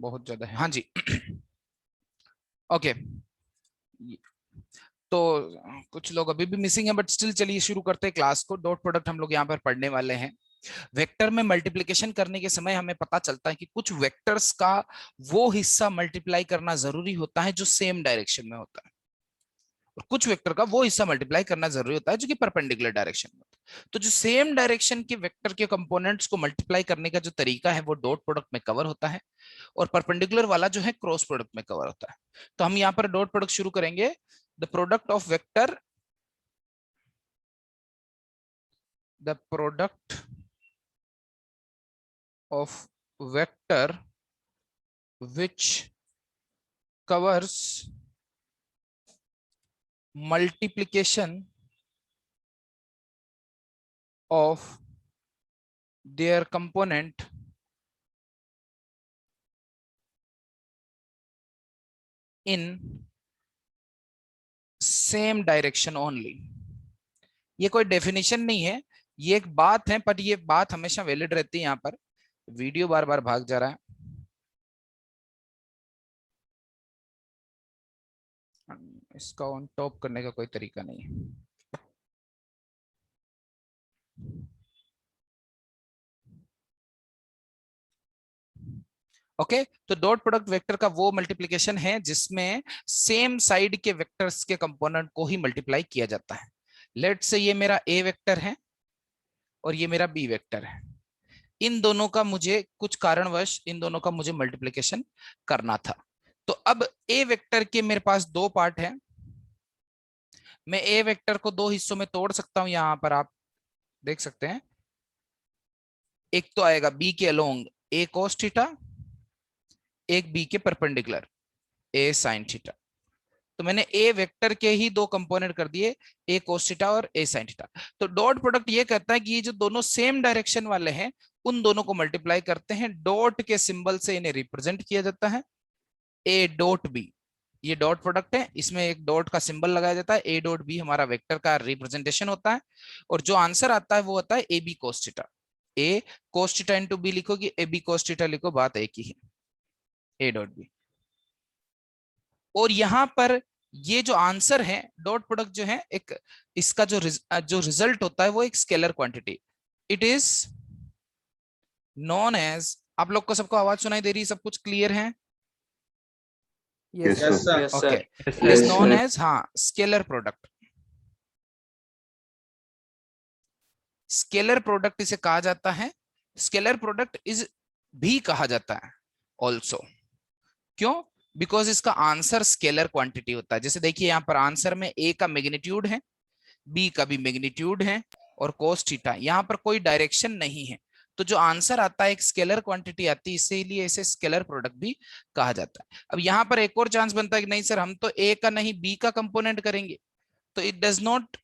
बहुत ज्यादा है। हाँ जी। ओके, तो कुछ लोग अभी भी मिसिंग है, बट स्टिल चलिए शुरू करते हैं क्लास को। डॉट प्रोडक्ट हम लोग यहाँ पर पढ़ने वाले हैं। वेक्टर में मल्टीप्लिकेशन करने के समय हमें पता चलता है कि कुछ वेक्टर्स का वो हिस्सा मल्टीप्लाई करना जरूरी होता है जो सेम डायरेक्शन में होता है, और कुछ वेक्टर का वो हिस्सा मल्टीप्लाई करना जरूरी होता है जो कि परपेंडिकुलर डायरेक्शन में होता है। तो जो सेम डायरेक्शन के वेक्टर के कंपोनेंट्स को मल्टीप्लाई करने का जो तरीका है वो डॉट प्रोडक्ट में कवर होता है, और परपेंडिकुलर वाला जो है क्रॉस प्रोडक्ट में कवर होता है। तो हम यहाँ पर डॉट प्रोडक्ट शुरू करेंगे। The product of vector, the product of vector which covers multiplication of their component in same direction only। ये कोई डेफिनेशन नहीं है, ये एक बात है, पर ये बात हमेशा वैलिड रहती है। यहाँ पर वीडियो बार बार भाग जा रहा है, इसका ऑन टॉप करने का कोई तरीका नहीं है। ओके तो डॉट प्रोडक्ट वेक्टर का वो मल्टीप्लिकेशन है जिसमें सेम साइड के वेक्टर्स के कंपोनेंट को ही मल्टीप्लाई किया जाता है। लेट से ये मेरा ए वेक्टर है और ये मेरा बी वेक्टर है। इन दोनों का मुझे कुछ कारणवश इन दोनों का मुझे मल्टीप्लिकेशन करना था। तो अब ए वेक्टर के मेरे पास दो पार्ट है। मैं ए वेक्टर को दो हिस्सों में तोड़ सकता हूं, यहां पर आप देख सकते हैं। एक तो आएगा बी के अलोंग ए कोस थीटा, एक बी के परपेंडिकुलर ए साइन थीटा। तो मैंने ए वेक्टर के ही दो कंपोनेंट कर दिए, ए कोस थीटा और ए साइन थीटा। तो डॉट प्रोडक्ट ये कहता है कि ये जो दोनों सेम डायरेक्शन वाले हैं उन दोनों को मल्टीप्लाई करते हैं, डॉट के सिंबल से इन्हें रिप्रेजेंट किया जाता है। ए डॉट बी, ये डॉट प्रोडक्ट है, इसमें एक डॉट का सिंबल लगाया जाता है। ए डॉट बी हमारा वेक्टर का रिप्रेजेंटेशन होता है, और जो आंसर आता है वो होता है A B cos theta. A cos theta into B लिखोगी, ए बी कोस थीटा लिखो, बात एक ही है, ए डॉट बी। और यहां पर ये जो आंसर है डॉट प्रोडक्ट जो है, एक इसका जो रिजल्ट होता है वो एक scalar quantity. It is known as, आप लोग को सबको आवाज सुनाई दे रही है, सब कुछ क्लियर है? Yes sir. Okay, it is known as, हाँ, स्केलर प्रोडक्ट। स्केलर प्रोडक्ट इसे कहा जाता है। स्केलर प्रोडक्ट इज भी कहा जाता है ऑल्सो। क्यों? बिकॉज इसका आंसर स्केलर क्वांटिटी होता है। जैसे देखिए यहाँ पर आंसर में ए का मैग्नीट्यूड है, बी का भी मैग्नीट्यूड है, और कोस थीटा, यहाँ पर कोई डायरेक्शन नहीं है। तो जो आंसर आता है एक स्केलर क्वांटिटी आती है, इसीलिए इसे स्केलर प्रोडक्ट भी कहा जाता है। अब यहाँ पर एक और चांस बनता है कि नहीं सर, हम तो ए का नहीं बी का कंपोनेंट करेंगे। तो इट डज नॉट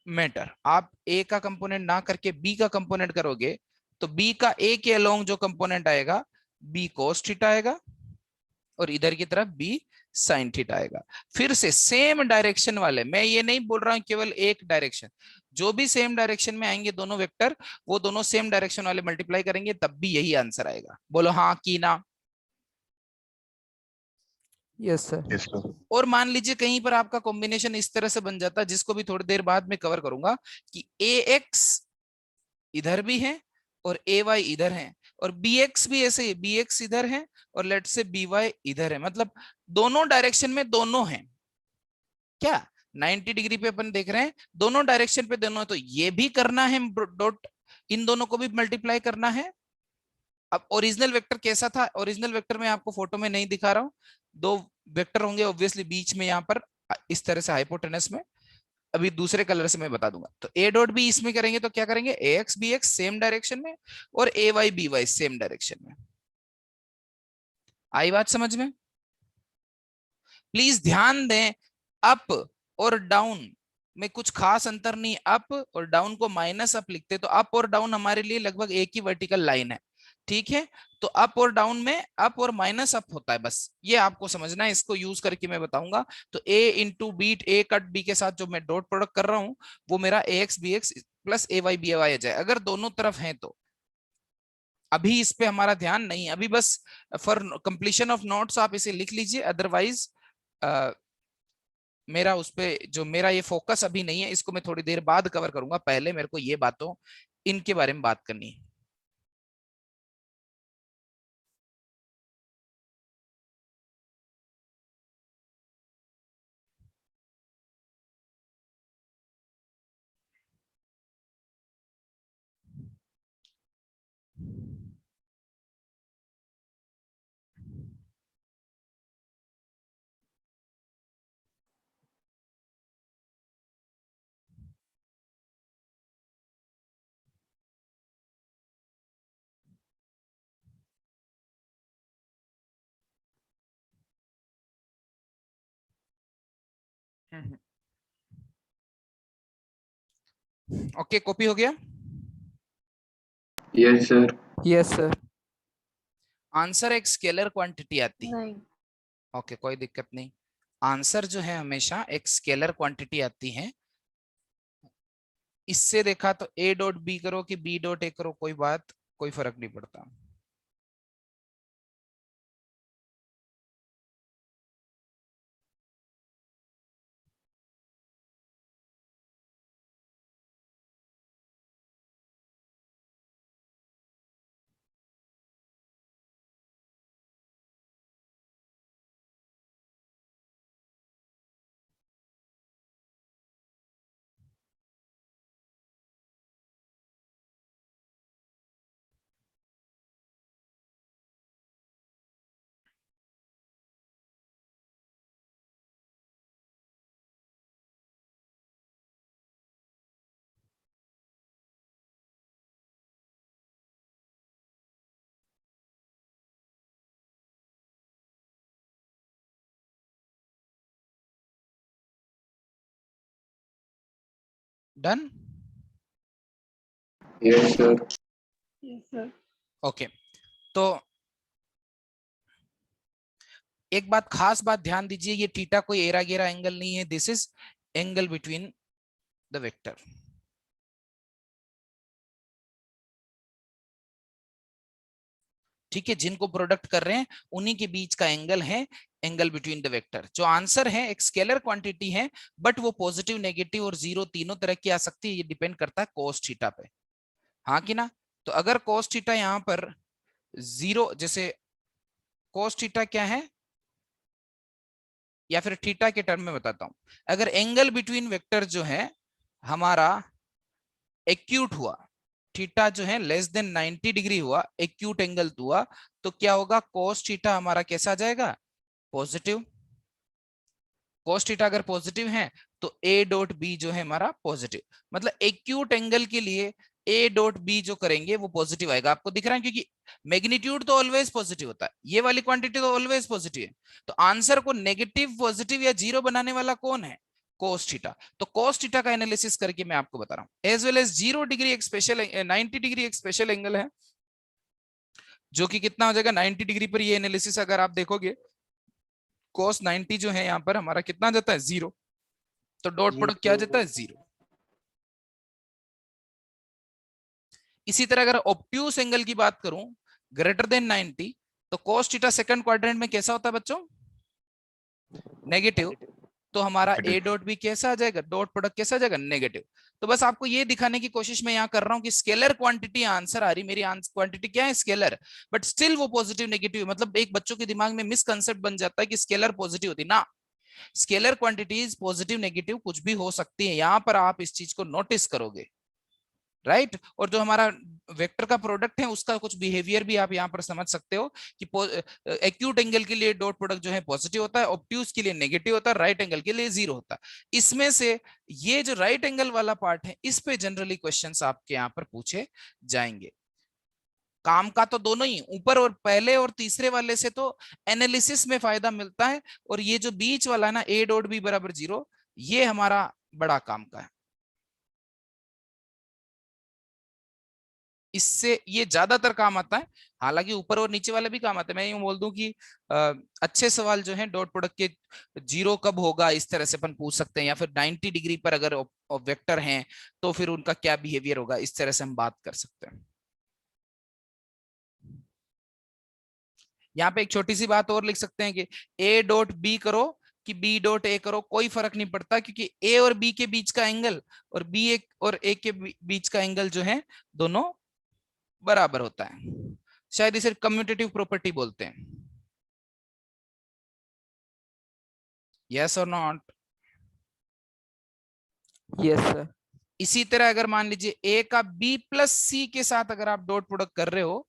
मैटर, आप ए का कंपोनेंट ना करके बी का कंपोनेंट करोगे तो बी का ए के अलोंग जो कंपोनेंट आएगा बी कोस थीटा आएगा, और इधर की तरफ बी साइन थीटा आएगा। फिर से सेम डायरेक्शन वाले, मैं ये नहीं बोल रहा हूं केवल एक डायरेक्शन, जो भी सेम डायरेक्शन में आएंगे दोनों वेक्टर, वो दोनों सेम डायरेक्शन वाले मल्टीप्लाई करेंगे तब भी यही आंसर आएगा। बोलो हाँ की ना? Yes sir. और मान लीजिए कहीं पर आपका कॉम्बिनेशन इस तरह से बन जाता है, जिसको भी थोड़ी देर बाद में कवर करूंगा, कि ए एक्स इधर भी है और ए वाई इधर है, और बी एक्स भी ऐसे ही, बी एक्स इधर है और लेट से बी वाई इधर है, मतलब दोनों डायरेक्शन में दोनों हैं। क्या 90 डिग्री पे अपन देख रहे हैं, दोनों डायरेक्शन पे दोनों, तो ये भी करना है डॉट, इन दोनों को भी मल्टीप्लाई करना है। अब ओरिजिनल वेक्टर कैसा था? ओरिजिनल वेक्टर में आपको फोटो में नहीं दिखा रहा हूं, दो वेक्टर होंगे ऑब्वियसली बीच में, यहाँ पर इस तरह से हाइपोटेनस में, अभी दूसरे कलर से मैं बता दूंगा। तो ए डॉट बी इसमें करेंगे तो क्या करेंगे, A X B X same direction में, और A Y B Y same direction में। आई बात समझ में? प्लीज ध्यान दें, अप और डाउन में कुछ खास अंतर नहीं। अप और डाउन को माइनस अप लिखते, तो अप और डाउन हमारे लिए लगभग एक ही वर्टिकल लाइन है, ठीक है? तो अप और डाउन में अप और माइनस अप होता है, बस ये आपको समझना है, इसको यूज करके मैं बताऊंगा। तो a into B, A cut B के साथ जो मैं डॉट प्रोडक्ट कर रहा हूं वो मेरा ए एक्स बी एक्स प्लस ए वाई बी वाई आ जाए, अगर दोनों तरफ है तो। अभी इस पे हमारा ध्यान नहीं, अभी बस फॉर कंप्लीशन ऑफ नोट्स आप इसे लिख लीजिए, अदरवाइज मेरा उस पे जो मेरा ये फोकस अभी नहीं है, इसको मैं थोड़ी देर बाद कवर करूंगा, पहले मेरे को ये बातों इनके बारे में बात करनी है। ओके, कॉपी हो गया। Yes sir. Yes, sir. Answer एक स्केलर क्वांटिटी आती है। नहीं। ओके, कोई दिक्कत नहीं। आंसर जो है हमेशा एक स्केलर क्वांटिटी आती है। इससे देखा तो ए डॉट बी करो कि बी डॉट ए करो, कोई फर्क नहीं पड़ता। Done. Yes sir. Yes sir. Okay, तो एक बात, खास बात ध्यान दीजिए, ये थीटा कोई एरा गेरा एंगल नहीं है, this is angle between the vector. ठीक है, जिनको प्रोडक्ट कर रहे हैं उन्हीं के बीच का एंगल है एंगल बिटवीन द वेक्टर। जो आंसर है एक स्केलर क्वांटिटी है, बट वो पॉजिटिव, नेगेटिव और जीरो तीनों तरह की आ सकती है, ये डिपेंड करता है कोस थीटा पे, हाँ कि ना। तो अगर कोस थीटा यहाँ पर जीरो, जैसे कोस थीटा क्या है, या फिर थीटा के टर्म में बताता हूं, अगर एंगल बिटवीन वेक्टर जो है हमारा एक्यूट हुआ, थीटा जो है लेस देन 90 डिग्री हुआ, एक्यूट एंगल हुआ, तो क्या होगा, कोस थीटा हमारा कैसा आ जाएगा, पॉजिटिव। कोस थीटा अगर पॉजिटिव है तो ए डॉट बी जो है हमारा पॉजिटिव, मतलब एक्यूट एंगल के लिए ए डॉट बी जो करेंगे वो पॉजिटिव आएगा। आपको दिख रहा है, क्योंकि मैग्नीट्यूड तो ऑलवेज पॉजिटिव होता है, ये वाली क्वांटिटी तो ऑलवेज पॉजिटिव है। तो आंसर को नेगेटिव, पॉजिटिव या जीरो बनाने वाला कौन है, कोस थीटा। तो कोस थीटा का एनालिसिस करके मैं आपको बता रहा हूं। एज वेल एज 0 डिग्री एक स्पेशल, 90 डिग्री एक स्पेशल एंगल है, जो कि कितना हो जाएगा 90 डिग्री पर। ये एनालिसिस अगर आप देखोगे, cos 90 जो है यहाँ पर हमारा कितना जाता है, 0, तो डॉट प्रोडक्ट क्या जाता है, 0। इसी तरह अगर ऑब्ट्यूस एंगल की बात करूं ग्रेटर देन 90, तो cos थीटा सेकंड क्वाड्रेंट में कैसा होता है बच्चों, नेगेटिव। तो हमारा ए डॉट बी कैसा आ जाएगा, डॉट प्रोडक्ट कैसा आ जाएगा, नेगेटिव। तो बस आपको ये दिखाने की कोशिश मैं यहाँ कर रहा हूँ कि स्केलर क्वांटिटी आंसर आ रही, मेरी क्वांटिटी क्या है, स्केलर, बट स्टिल वो पॉजिटिव नेगेटिव, मतलब एक बच्चों के दिमाग में मिसकंसेप्ट बन जाता है कि स्केलर पॉजिटिव होती ना। स्केलर क्वांटिटीज पॉजिटिव नेगेटिव कुछ भी हो सकती है, यहां पर आप इस चीज को नोटिस करोगे, राइट। और जो हमारा वेक्टर का प्रोडक्ट है उसका कुछ बिहेवियर भी आप यहाँ पर समझ सकते हो कि एक्यूट एंगल के लिए डॉट प्रोडक्ट जो है पॉजिटिव होता है, ऑब्ट्यूज के लिए नेगेटिव होता है, राइट एंगल के लिए 0 होता है। इसमें से ये जो राइट एंगल वाला पार्ट है, इस पे जनरली क्वेश्चंस आपके यहाँ पर पूछे जाएंगे। काम का तो दोनों ही, ऊपर और पहले और तीसरे वाले से तो एनालिसिस में फायदा मिलता है, और ये जो बीच वाला है ना, ए डॉट बी बराबर 0, ये हमारा बड़ा काम का है। इससे ये ज्यादातर काम आता है, हालांकि ऊपर और नीचे वाला भी काम आता है। मैं यूं बोल दूं कि अच्छे सवाल जो है डॉट प्रोडक्ट के 0 कब होगा, इस तरह से अपन पूछ सकते हैं, या फिर 90 डिग्री पर अगर वेक्टर हैं तो फिर उनका क्या बिहेवियर होगा, इस तरह से हम बात कर सकते हैं। यहाँ पे एक छोटी सी बात और लिख सकते हैं कि ए डॉट बी करो कि बी डॉट ए करो, कोई फर्क नहीं पड़ता, क्योंकि ए और बी के बीच का एंगल और बी एक और ए के बीच का एंगल जो है दोनों बराबर होता है। शायद इसे कम्यूटेटिव प्रॉपर्टी बोलते हैं। यस और नॉट? Yes, sir. इसी तरह अगर मान लीजिए ए का बी प्लस सी के साथ अगर आप डॉट प्रोडक्ट कर रहे हो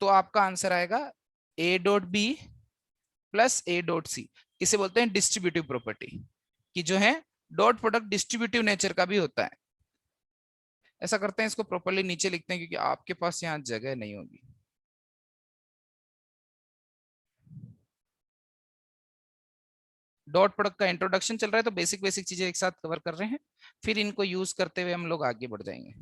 तो आपका आंसर आएगा A dot B plus A dot C. इसे बोलते हैं डिस्ट्रीब्यूटिव प्रॉपर्टी, कि जो है डॉट प्रोडक्ट डिस्ट्रीब्यूटिव नेचर का भी होता है। ऐसा करते हैं, इसको प्रॉपर्ली नीचे लिखते हैं क्योंकि आपके पास यहाँ जगह नहीं होगी। डॉट प्रोडक्ट का इंट्रोडक्शन चल रहा है तो बेसिक बेसिक चीजें एक साथ कवर कर रहे हैं, फिर इनको यूज करते हुए हम लोग आगे बढ़ जाएंगे।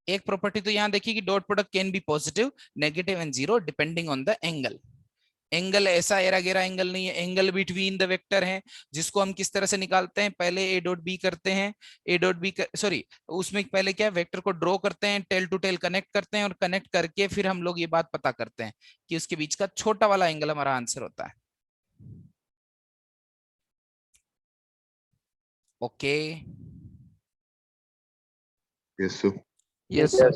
एक प्रॉपर्टी तो यहाँ देखिए कि dot product can be positive, negative and zero depending on the angle. Angle ऐसा एरा गेरा एंगल नहीं है, एंगल बिटवीन द वेक्टर है, जिसको हम किस तरह से निकालते हैं, पहले ए डॉट बी करते हैं, ए डॉट बी सॉरी उसमें पहले क्या है, वेक्टर को ड्रॉ करते हैं, टेल टू टेल कनेक्ट करते हैं और कनेक्ट करके फिर हम लोग ये बात पता करते हैं कि उसके बीच का छोटा वाला एंगल हमारा आंसर होता है। Okay. Yes, sir. Yes, sir.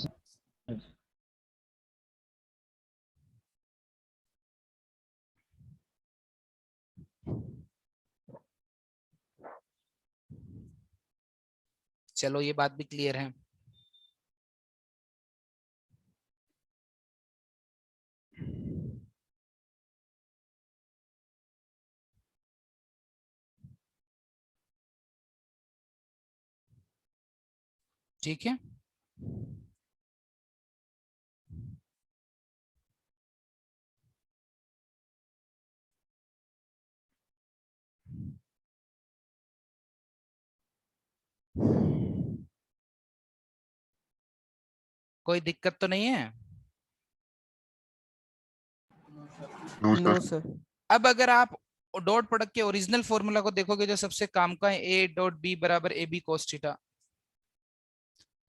चलो ये बात भी क्लियर है। ठीक है, कोई दिक्कत तो नहीं है? No, No, sir. sir. अब अगर आप डॉट प्रोडक्ट के ओरिजिनल फॉर्मूला को देखोगे जो सबसे काम का है, ए डॉट बी बराबर ए बी कोस थीटा।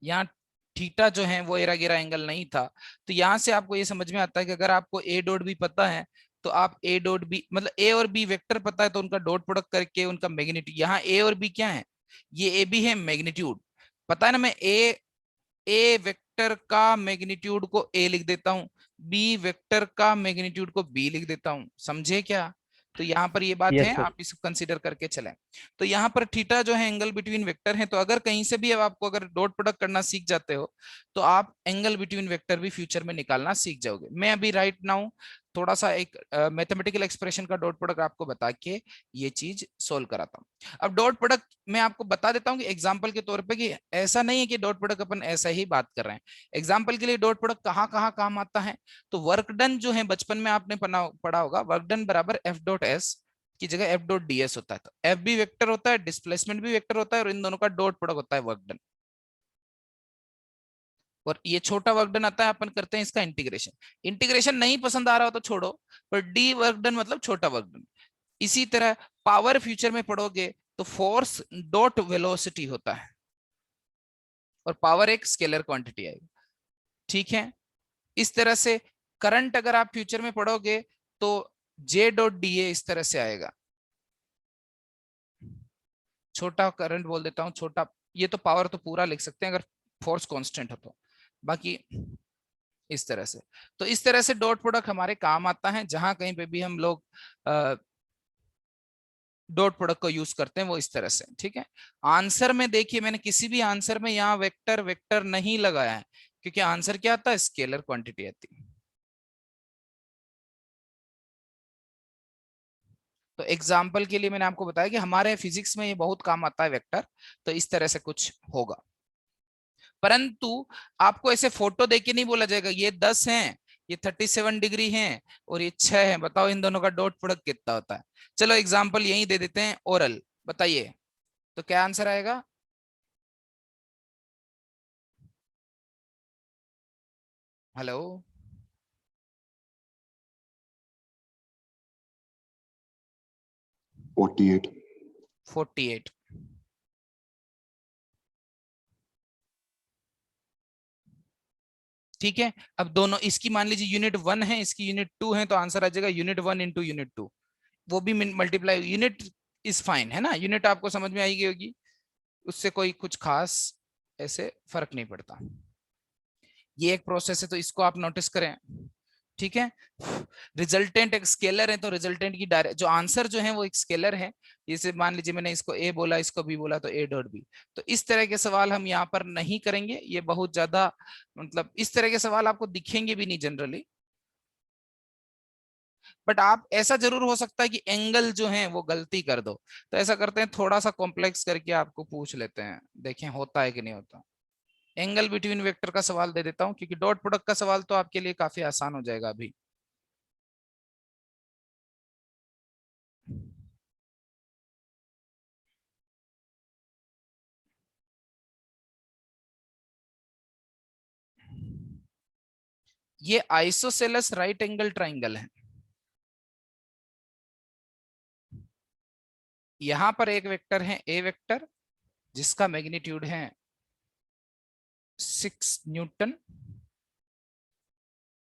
यहाँ थीटा जो है वो एरा गेरा एंगल नहीं था, तो यहाँ से आपको ये समझ में आता है कि अगर आपको ए डॉट बी पता है तो आप ए डॉट बी मतलब ए और बी वेक्टर पता है तो उनका डॉट प्रोडक्ट करके उनका मैग्नीट्यूड, यहाँ ए और बी क्या है, ये ए बी है, मैग्नीट्यूड पता है ना, मैं ए वेक्टर का मैग्नीट्यूड को ए लिख देता हूं, बी वेक्टर का मैग्नीट्यूड को बी लिख देता हूं, समझे क्या? तो यहाँ पर ये बात Yes, है, sir. आप इसको कंसीडर करके चलें। तो यहाँ पर थीटा जो है एंगल बिटवीन वेक्टर है, तो अगर कहीं से भी अब आपको अगर डॉट प्रोडक्ट करना सीख जाते हो तो आप एंगल बिटवीन वेक्टर भी फ्यूचर में निकालना सीख जाओगे। मैं अभी राइट नाउ थोड़ा सा एक मैथमेटिकल एक्सप्रेशन का डॉट प्रोडक्ट आपको बता के ये चीज सोल्व कराता हूँ। अब डॉट प्रोडक्ट मैं आपको बता देता हूँ कि एग्जांपल के तौर पे, कि ऐसा नहीं है कि डॉट प्रोडक्ट अपन ऐसा ही बात कर रहे हैं। एग्जांपल के लिए डॉट प्रोडक्ट कहाँ कहाँ काम आता है, तो वर्क डन जो है बचपन में आपने पढ़ा होगा, वर्क डन बराबर एफ डॉट एस की जगह एफ डॉट डी एस होता है। तो एफ भी वेक्टर होता है, डिस्प्लेसमेंट भी वेक्टर होता है, और इन दोनों का डॉट प्रोडक्ट होता है वर्क डन। और ये छोटा वर्क डन आता है, अपन करते हैं इसका इंटीग्रेशन। इंटीग्रेशन नहीं पसंद आ रहा हो तो छोड़ो, पर डी वर्क डन मतलब छोटा वर्क डन। इसी तरह पावर फ्यूचर में पढ़ोगे तो फोर्स डॉट वेलोसिटी होता है, और पावर एक स्केलर क्वांटिटी आएगी। ठीक है, इस तरह से करंट अगर आप फ्यूचर में पढ़ोगे तो जे डॉट डी ए इस तरह से आएगा। छोटा करंट बोल देता हूं, छोटा, ये तो पावर तो पूरा लिख सकते हैं अगर फोर्स कांस्टेंट हो तो, बाकी इस तरह से। तो इस तरह से डॉट प्रोडक्ट हमारे काम आता है, जहां कहीं पे भी हम लोग डॉट प्रोडक्ट को यूज करते हैं वो इस तरह से। ठीक है, आंसर में देखिए मैंने किसी भी आंसर में यहाँ वेक्टर वेक्टर नहीं लगाया है, क्योंकि आंसर क्या आता है, स्केलर क्वांटिटी आती है। तो एग्जाम्पल के लिए मैंने आपको बताया कि हमारे फिजिक्स में ये बहुत काम आता है वेक्टर, तो इस तरह से कुछ होगा। परंतु आपको ऐसे फोटो देके नहीं बोला जाएगा ये 10 हैं, ये 37 डिग्री हैं और ये 6 है, बताओ इन दोनों का डॉट प्रोडक्ट कितना होता है। चलो एग्जाम्पल यही दे देते हैं, ओरल बताइए, तो क्या आंसर आएगा? हेलो, 48. 48। ठीक है, अब दोनों इसकी मान लीजिए यूनिट 1 है, इसकी यूनिट 2 है, तो आंसर आ जाएगा यूनिट 1 इंटू यूनिट 2, वो भी मल्टीप्लाई, यूनिट इज फाइन है ना, यूनिट आपको समझ में आएगी होगी, उससे कोई कुछ खास ऐसे फर्क नहीं पड़ता। ये एक प्रोसेस है, तो इसको आप नोटिस करें। ठीक है, रिजल्टेंट एक स्केलर है, तो रिजल्टेंट की डायरेक्ट जो आंसर जो है वो एक स्केलर है। जैसे मान लीजिए मैंने इसको ए बोला, इसको बी बोला, तो ए डॉट बी। तो इस तरह के सवाल हम यहाँ पर नहीं करेंगे, ये बहुत ज्यादा मतलब इस तरह के सवाल आपको दिखेंगे भी नहीं जनरली। बट आप ऐसा जरूर हो सकता है कि एंगल जो है वो गलती कर दो, तो ऐसा करते हैं थोड़ा सा कॉम्प्लेक्स करके आपको पूछ लेते हैं, देखें होता है कि नहीं होता। एंगल बिटवीन वेक्टर का सवाल दे देता हूं, क्योंकि डॉट प्रोडक्ट का सवाल तो आपके लिए काफी आसान हो जाएगा अभी। ये आइसोसेलेस राइट एंगल ट्राइंगल है। यहां पर एक वेक्टर है ए वेक्टर, जिसका मैग्नीट्यूड है 6 न्यूटन,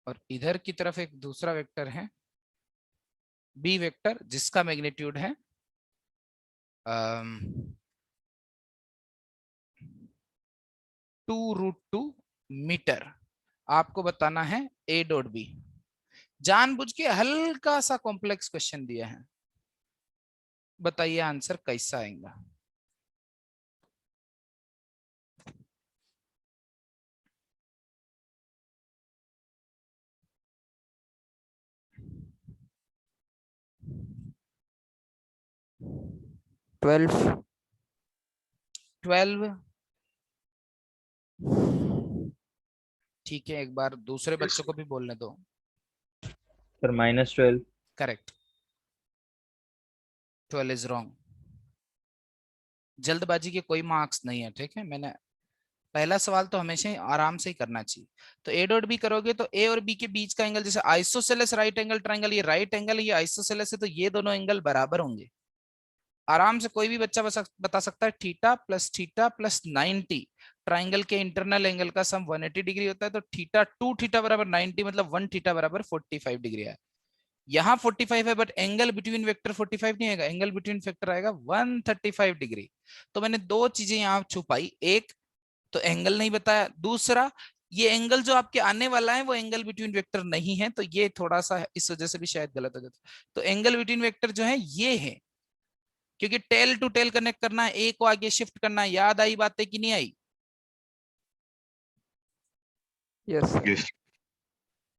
और इधर की तरफ एक दूसरा वेक्टर है बी वेक्टर, जिसका मैग्नीट्यूड है 2√2 मीटर। आपको बताना है ए डॉट बी। जानबूझ के हल्का सा कॉम्प्लेक्स क्वेश्चन दिया है, बताइए आंसर कैसा आएगा। ट्वेल्व। 12। ठीक है, एक बार दूसरे Yes. बच्चों को भी बोलने दो। सर -12। Correct, 12 is wrong. जल्दबाजी के कोई मार्क्स नहीं है, ठीक है, मैंने पहला सवाल तो हमेशा ही आराम से ही करना चाहिए। तो ए डॉट बी करोगे तो ए और बी के बीच का एंगल, जैसे आइसोसेलेस राइट एंगल ट्रायंगल, ये राइट एंगल है, ये आइसोसेलेस है, तो ये दोनों एंगल बराबर होंगे। आराम से कोई भी बच्चा बता सकता है थीटा प्लस 90 ट्राइंगल के इंटरनल एंगल का सम 180 डिग्री होता है, तो थीटा 2 थीटा बराबर 90, मतलब 1 थीटा बराबर 45 डिग्री है। यहाँ 45 है, बट एंगल बिटवीन वेक्टर 45 नहीं आएगा, एंगल बिटवीन वेक्टर आएगा 135 डिग्री। तो मैंने दो चीजें यहाँ छुपाई, एक तो एंगल नहीं बताया, दूसरा ये एंगल जो आपके आने वाला है वो एंगल बिटवीन वेक्टर नहीं है, तो ये थोड़ा सा इस वजह से भी शायद गलत हो जाता है। तो एंगल बिटवीन वेक्टर जो है ये है, क्योंकि टेल टू टेल कनेक्ट करना है, ए को आगे शिफ्ट करना है। याद आई बातें कि नहीं आई? Yes sir. Yes.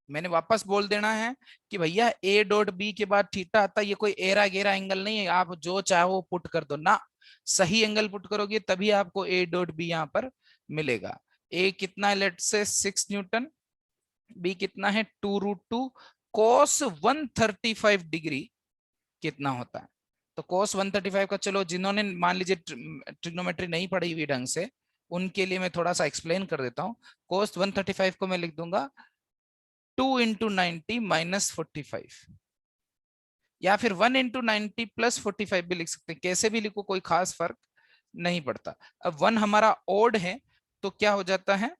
मैंने वापस बोल देना है कि भैया ए डॉट बी के बाद थीटा आता है, ये कोई एरा गेरा एंगल नहीं है, आप जो चाहो पुट कर दो ना, सही एंगल पुट करोगे तभी आपको ए डॉट बी यहाँ पर मिलेगा। ए कितना है, लेट से 6 न्यूटन, बी कितना है 2√2, cos 135 डिग्री कितना होता है। तो cos 135 का, चलो जिन्होंने मान लीजिए ट्रिग्नोमेट्री नहीं पढ़ी हुई ढंग से, उनके लिए मैं थोड़ा सा एक्सप्लेन कर देता हूँ। cos 135 को मैं लिख दूंगा 2 × 90 - 45, या फिर 1 × 90 + 45 भी लिख सकते हैं, कैसे भी लिखो कोई खास फर्क नहीं पड़ता। अब 1 हमारा ओड है, तो क्या हो जाता है,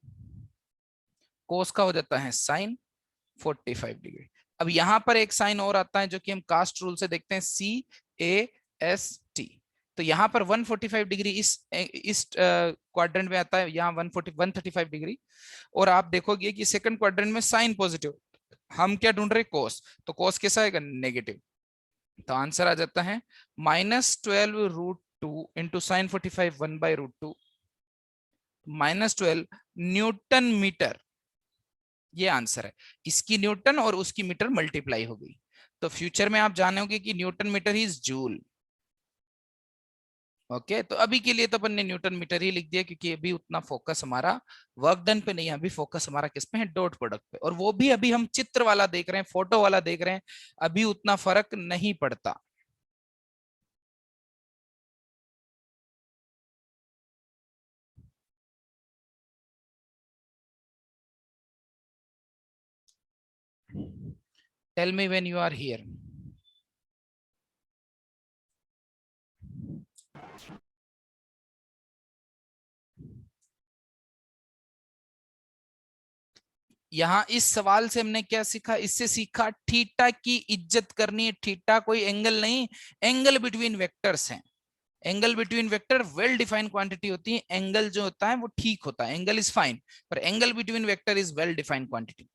कोस का हो जाता है साइन 45 डिग्री। अब यहां पर एक साइन और आता है जो कि हम कास्ट रूल से देखते हैं, CAST। तो यहाँ पर 145 डिग्री इस क्वाड्रेंट में आता है, यहाँ 135 डिग्री। और आप देखोगे कि सेकंड क्वाड्रेंट में साइन पॉजिटिव, हम क्या ढूंढ रहे, कोस, तो कोस कैसा आएगा, नेगेटिव। तो आंसर आ जाता है -12√2 इंटू साइन 45 1/√2, -12 न्यूटन मीटर। ये आंसर है, इसकी न्यूटन और उसकी मीटर मल्टीप्लाई हो गई। तो फ्यूचर में आप जानोगे कि Newton meter is joule. Okay, तो अभी के लिए तो अपन ने न्यूटन मीटर ही लिख दिया, क्योंकि अभी उतना फोकस हमारा वर्क डन पे नहीं है, अभी फोकस हमारा किस पे है, डॉट प्रोडक्ट पे, और वो भी अभी हम चित्र वाला देख रहे हैं, फोटो वाला देख रहे हैं, अभी उतना फर्क नहीं पड़ता। Tell me when you are here. यहाँ इस सवाल से हमने क्या सीखा, इससे सीखा थीटा की इज्जत करनी है। थीटा कोई एंगल नहीं, एंगल बिटवीन वेक्टर्स है। Angle between vector well defined quantity होती है। एंगल जो होता है वो ठीक होता है, एंगल इज फाइन, पर angle between vector is well defined quantity.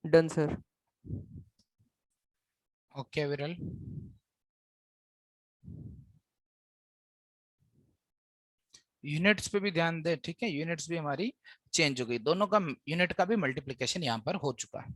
Done, sir. Okay विरल, यूनिट्स पे भी ध्यान दे, ठीक है। यूनिट्स भी हमारी चेंज हो गई, दोनों का यूनिट का भी मल्टीप्लिकेशन यहाँ पर हो चुका है।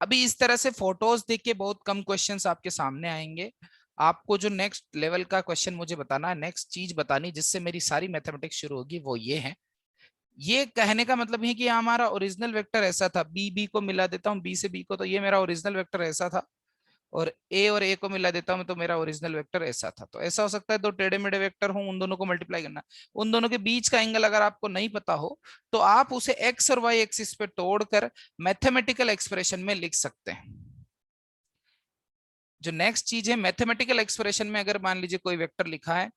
अभी इस तरह से फोटोज देख के बहुत कम क्वेश्चंस आपके सामने आएंगे। आपको जो नेक्स्ट लेवल का क्वेश्चन मुझे बताना है, नेक्स्ट चीज बतानी जिससे मेरी सारी मैथमेटिक्स शुरू होगी, वो ये है। ये कहने का मतलब है कि हमारा ओरिजिनल वेक्टर ऐसा था, बी बी को मिला देता हूँ, बी से बी को, तो ये मेरा ओरिजिनल वेक्टर ऐसा था, और ए को मिला देता हूं तो मेरा ओरिजिनल वेक्टर ऐसा था। तो ऐसा हो सकता है दो टेढ़े मेढ़े वेक्टर हों, उन दोनों को मल्टीप्लाई करना, उन दोनों के बीच का एंगल अगर आपको नहीं पता हो तो आप उसे एक्स और वाई एक्सिस पे तोड़कर मैथमेटिकल एक्सप्रेशन में लिख सकते हैं। जो नेक्स्ट चीज है, मैथमेटिकल एक्सप्रेशन में अगर मान लीजिए कोई वेक्टर लिखा है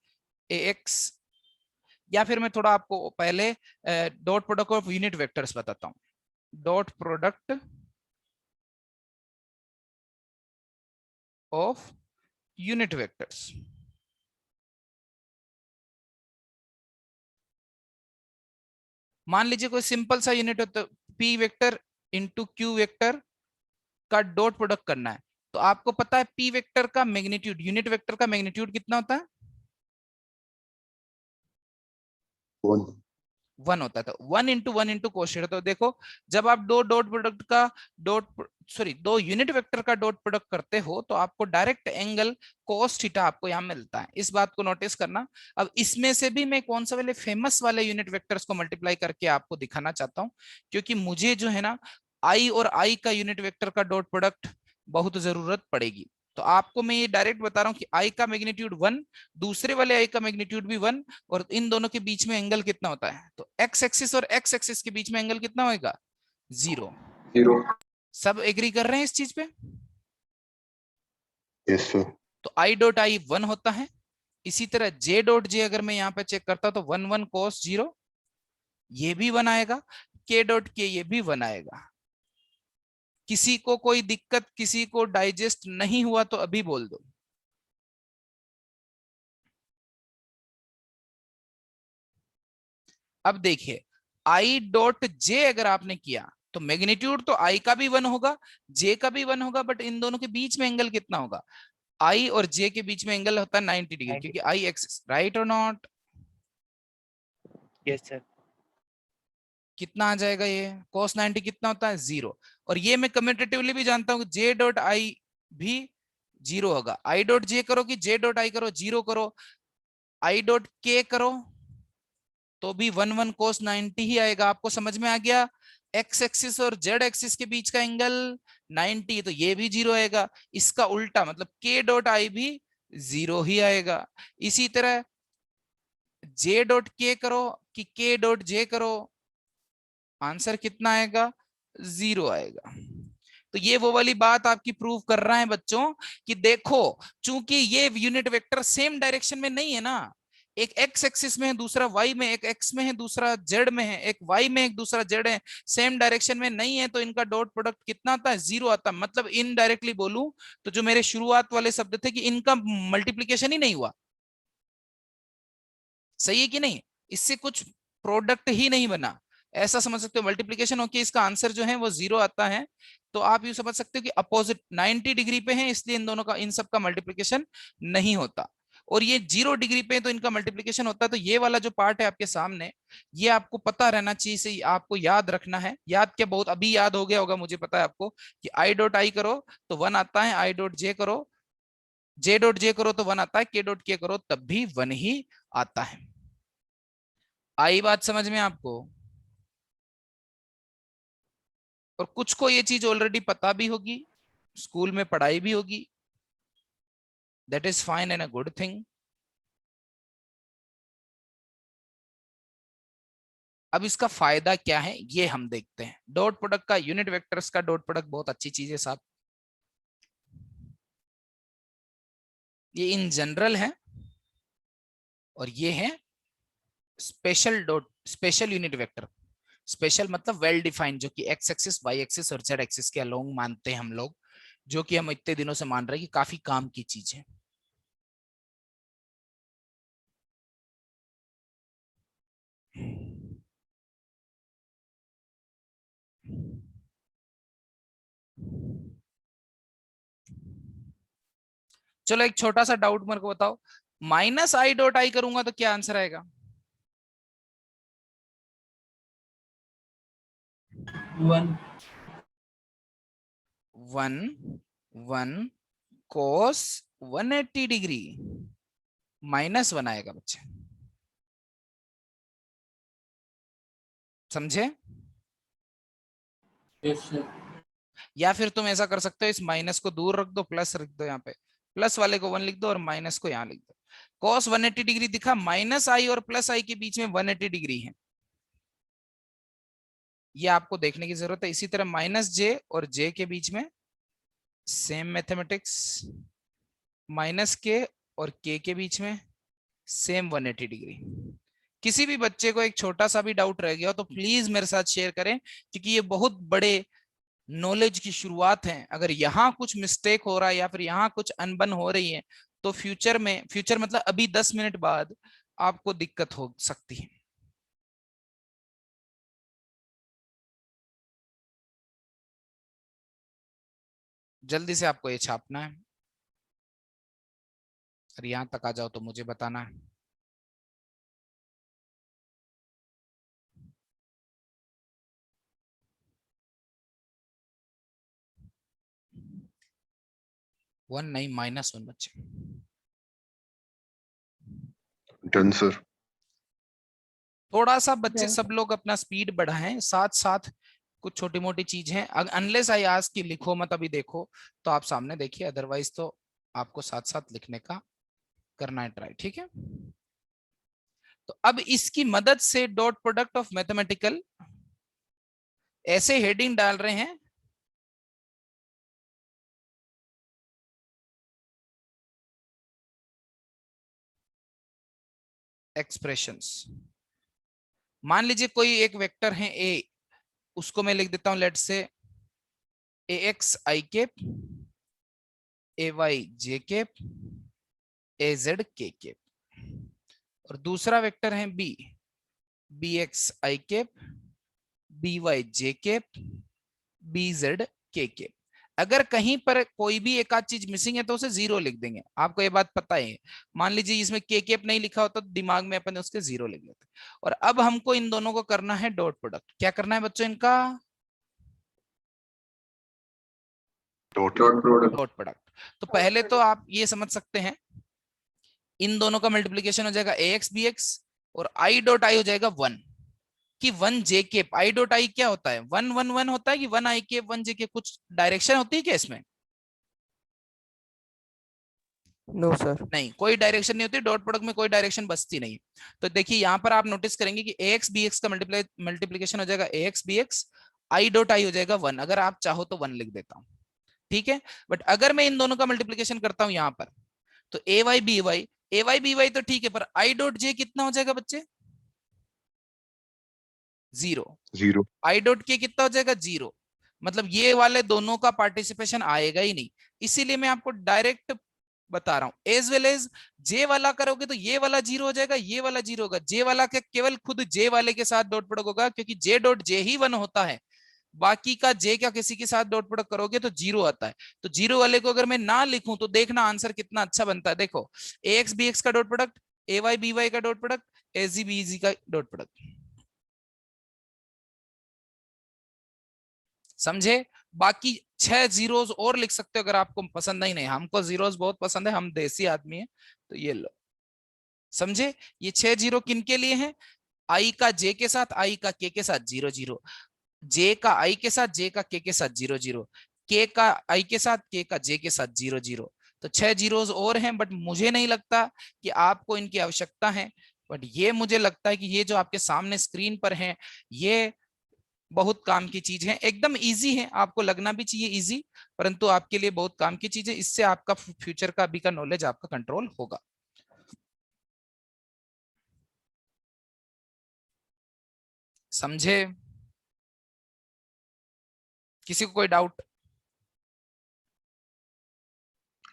ए एक्स, या फिर मैं थोड़ा आपको पहले dot product of unit vectors बताता हूं। Dot product of unit vectors, मान लीजिए कोई सिंपल सा यूनिट होता है, P vector into Q vector का डॉट प्रोडक्ट करना है। तो आपको पता है पी वेक्टर का मैग्नीट्यूड, यूनिट वेक्टर का मैग्नीट्यूड कितना होता है? 1 1 होता है। तो 1 इंटू कोशेड। तो देखो, जब आप दो डॉट प्रोडक्ट का दो यूनिट वेक्टर का डॉट प्रोडक्ट करते हो तो आपको डायरेक्ट एंगल कोस थीटा आपको यहाँ मिलता है। इस बात को नोटिस करना। अब इसमें से भी मैं कौन सा वाले फेमस वाले यूनिट वेक्टर्स को मल्टीप्लाई करके आपको दिखाना चाहता हूँ, क्योंकि मुझे जो है ना आई और आई का यूनिट वेक्टर का डॉट प्रोडक्ट बहुत जरूरत पड़ेगी। तो आपको मैं ये डायरेक्ट बता रहा हूँ कि आई का मैग्नीट्यूड 1, दूसरे वाले आई का मैग्नीट्यूड भी 1, और इन दोनों के बीच में एंगल कितना होता है? तो एक्स एक्सिस और एक्स एक्सिस के बीच में एंगल कितना होगा? 0। 0 सब एग्री कर रहे हैं इस चीज पे? यस सर तो आई डॉट आई 1 होता है। इसी तरह जे डॉट जे अगर मैं यहाँ पे चेक करता हूं तो 1 cos 0, ये भी 1 आएगा। के डॉट के, ये भी 1 आएगा। किसी को कोई दिक्कत, किसी को डाइजेस्ट नहीं हुआ तो अभी बोल दो। अब देखिए, आई डॉट जे अगर आपने किया तो मैग्नीट्यूड तो आई का भी 1 होगा, जे का भी 1 होगा, बट इन दोनों के बीच में एंगल कितना होगा? आई और जे के बीच में एंगल होता है 90 डिग्री, क्योंकि आई एक्सिस, राइट और नॉट? Yes sir. कितना आ जाएगा ये? cos 90 कितना होता है? 0। और ये मैं कम्यूटेटिवली भी जानता हूँ कि जे डॉट आई भी 0 होगा। आई डॉट जे करो कि जे डॉट आई करो, 0 करो, आई डॉट के करो तो भी 1 cos 90 ही आएगा। आपको समझ में आ गया? एक्स एक्सिस और जेड एक्सिस के बीच का एंगल 90, तो ये भी 0 आएगा। इसका उल्टा मतलब के डॉट आई भी 0 ही आएगा। इसी तरह जे डॉट के करो कि के डॉट जे करो, आंसर कितना आएगा? 0 आएगा। तो ये वो वाली बात आपकी प्रूव कर रहा है बच्चों कि देखो, चूंकि ये यूनिट वेक्टर सेम डायरेक्शन में नहीं है ना, एक एक्स एक्सिस में है, दूसरा वाई में, एक एक्स में है दूसरा जेड में है, एक वाई में एक दूसरा जेड है, सेम डायरेक्शन में नहीं है, तो इनका डॉट प्रोडक्ट कितना आता है? 0 आता है। मतलब इनडायरेक्टली बोलूं तो जो मेरे शुरुआत वाले शब्द थे कि इनका मल्टीप्लीकेशन ही नहीं हुआ। सही है कि नहीं? इससे कुछ प्रोडक्ट ही नहीं बना। ऐसा समझ सकते हो मल्टीप्लीकेशन होके इसका आंसर जो है वो 0 आता है, तो आप यूं समझ सकते हो कि अपोजिट 90 डिग्री पे है, इसलिए इन दोनों का, इन सब का मल्टीप्लीकेशन नहीं होता। और ये 0 डिग्री पे तो इनका मल्टीप्लीकेशन होता है। तो ये वाला जो पार्ट है आपके सामने, ये आपको पता रहना चाहिए, से आपको याद रखना है। याद क्या, बहुत अभी याद हो गया होगा मुझे पता है आपको, कि आई डॉट आई करो तो 1 आता है, आई डॉट जे करो, जे डॉट जे करो तो 1 आता है, के डॉट के करो तब भी 1 ही आता है। आई बात समझ में आपको? और कुछ को ये चीज ऑलरेडी पता भी होगी, स्कूल में पढ़ाई भी होगी, that is fine and a good thing. अब इसका फायदा क्या है ये हम देखते हैं। डॉट प्रोडक्ट का, यूनिट वेक्टर्स का डॉट प्रोडक्ट बहुत अच्छी चीज है साहब, ये इन जनरल है, और ये है special dot, special unit vector. Special मतलब वेल डिफाइंड, जो कि एक्स एक्सिस, वाई एक्सिस और जेड एक्सिस के अलोंग मानते हैं हम लोग, जो कि हम इतने दिनों से मान रहे हैं कि काफी काम की चीज है। चलो एक छोटा सा डाउट मेरे को बताओ, माइनस आई डॉट आई करूंगा तो क्या आंसर आएगा? 1 1 cos 180 डिग्री -1 आएगा बच्चे, समझे? या फिर तुम ऐसा कर सकते हो, इस माइनस को दूर रख दो, प्लस रख दो, यहाँ पे प्लस वाले को 1 लिख दो और माइनस को यहाँ लिख दो। cos 180 डिग्री दिखा, माइनस आई और प्लस आई के बीच में 180 डिग्री है, ये आपको देखने की जरूरत है। इसी तरह माइनस जे और जे के बीच में सेम मैथमेटिक्स, माइनस के और के बीच में सेम 180 डिग्री। किसी भी बच्चे को एक छोटा सा भी डाउट रह गया हो तो प्लीज मेरे साथ शेयर करें, क्योंकि ये बहुत बड़े नॉलेज की शुरुआत है। अगर यहाँ कुछ मिस्टेक हो रहा है या फिर यहाँ कुछ अनबन हो रही है, तो फ्यूचर में, फ्यूचर मतलब अभी 10 मिनट बाद आपको दिक्कत हो सकती है। जल्दी से आपको ये छापना है, और यहां तक आ जाओ तो मुझे बताना है। वन नहीं, -1 बच्चे। Done, sir. थोड़ा सा बच्चे सब लोग अपना स्पीड बढ़ाएं, साथ साथ कुछ छोटी मोटी चीज है, अनलेस आई आस्क कि लिखो मत अभी देखो, तो आप सामने देखिए, अदरवाइज तो आपको साथ साथ लिखने का करना है ट्राई, ठीक है? तो अब इसकी मदद से डॉट प्रोडक्ट ऑफ मैथमेटिकल ऐसे हेडिंग डाल रहे हैं, एक्सप्रेशंस। मान लीजिए कोई एक वेक्टर है ए, उसको मैं लिख देता हूं लेट से A X I cap, A Y J cap, A Z K cap. और दूसरा वेक्टर है B, B X I cap, B Y J cap, B Z K cap. अगर कहीं पर कोई भी एक आध चीज मिसिंग है तो उसे 0 लिख देंगे, आपको ये बात पता है। मान लीजिए इसमें के केप नहीं लिखा होता तो दिमाग में अपन उसके 0 लिख लेते। और अब हमको इन दोनों को करना है डॉट प्रोडक्ट। क्या करना है बच्चों इनका? Dot product. Dot product. तो पहले तो आप ये समझ सकते हैं, इन दोनों का मल्टीप्लीकेशन हो जाएगा ए एक्स बी एक्स, और आई डॉट आई हो जाएगा 1, कि 1 जे केप। आई डॉट आई क्या होता है? 1 1 1 होता है कि 1 आई केप 1 जे केप? कुछ डायरेक्शन होती है क्या इसमें? No sir. नहीं, कोई डायरेक्शन नहीं होती, डॉट प्रोडक्ट में कोई डायरेक्शन बचती नहीं। तो देखिए यहाँ पर आप नोटिस करेंगे कि ए एक्स बी एक्स का मल्टीप्लीकेशन हो जाएगा A X B X, I dot I हो जाएगा 1। अगर आप चाहो तो 1 लिख देता हूं, ठीक है? बट अगर मैं इन दोनों का मल्टीप्लीकेशन करता हूं यहाँ पर, तो ए वाई बी वाई, ए वाई बी वाई तो ठीक है, पर आई डॉट जे कितना हो जाएगा बच्चे? 0। 0. आई डॉट के कितना हो जाएगा? 0। मतलब ये वाले दोनों का पार्टिसिपेशन आएगा ही नहीं। इसीलिए मैं आपको डायरेक्ट बता रहा हूं। एज वेल एज जे वाला करोगे तो ये वाला जीरो हो जाएगा, ये वाला जीरो होगा। जे वाला के केवल खुद जे वाले के साथ डॉट प्रोडक्ट होगा, क्योंकि जे डॉट जे ही 1 होता है, बाकी का जे का किसी के साथ डॉट प्रोडक्ट करोगे तो जीरो आता है। तो जीरो वाले को अगर मैं ना लिखूं तो देखना आंसर कितना अच्छा बनता है। देखो ए एक्स बी एक्स का डॉट प्रोडक्ट, ए वाई बी वाई का डॉट प्रोडक्ट, ए जी बी जी का डॉट प्रोडक्ट। समझे? बाकी 6 जीरोस और लिख सकते हो अगर आपको पसंद नहीं। हमको जीरोस बहुत पसंद है, हम देसी आदमी है, तो ये लो। समझे? ये 6 जीरो किन के लिए हैं? आई का जे के साथ, आई का के साथ 0 0, जे का आई के साथ, जे का के साथ 0 0, के का आई के साथ, के का जे के साथ 0 0। तो 6 जीरोस और हैं, बट मुझे नहीं लगता कि आपको इनकी आवश्यकता है। बट ये मुझे लगता है कि ये जो आपके सामने स्क्रीन पर है ये बहुत काम की चीज है, एकदम इजी है, आपको लगना भी चाहिए इजी, परंतु आपके लिए बहुत काम की चीज है। इससे आपका फ्यूचर का अभी का नॉलेज आपका कंट्रोल होगा। समझे? किसी को कोई डाउट?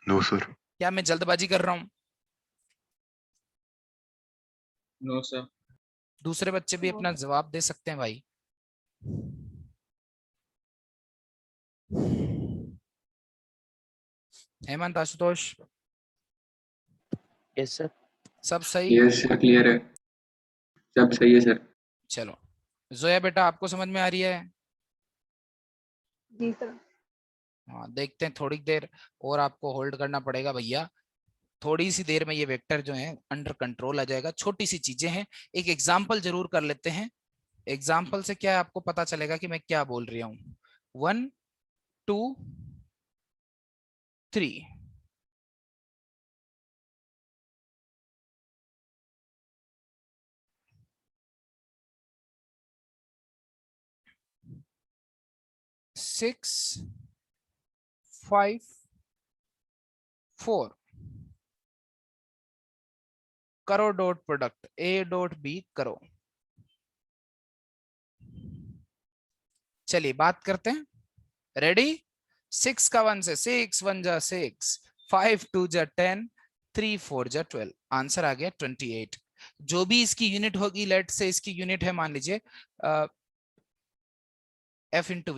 No, sir. क्या मैं जल्दबाजी कर रहा हूं? No sir. दूसरे बच्चे भी अपना जवाब दे सकते हैं भाई। Hemant, Ashutosh, yes sir. सब सही? यस सर, क्लियर है, सब सही है सर। चलो जोया बेटा, आपको समझ में आ रही है? जी सर। हाँ, देखते हैं, थोड़ी देर और आपको होल्ड करना पड़ेगा भैया। थोड़ी सी देर में ये वेक्टर जो है अंडर कंट्रोल आ जाएगा। छोटी सी चीजें हैं, एक एग्जाम्पल जरूर कर लेते हैं। एग्जाम्पल से क्या है, आपको पता चलेगा कि मैं क्या बोल रही हूँ। 1 2 3, सिक्स 5 4, करो dot product, A dot B करो। चलिए बात करते हैं। रेडी? 6 का 1 से 6, 1 जा 6, 5 2 जा 10, 3 4 जा 12, आंसर आ गया 28। जो भी इसकी यूनिट होगी, लेट से इसकी यूनिट है मान लीजिए f इंटू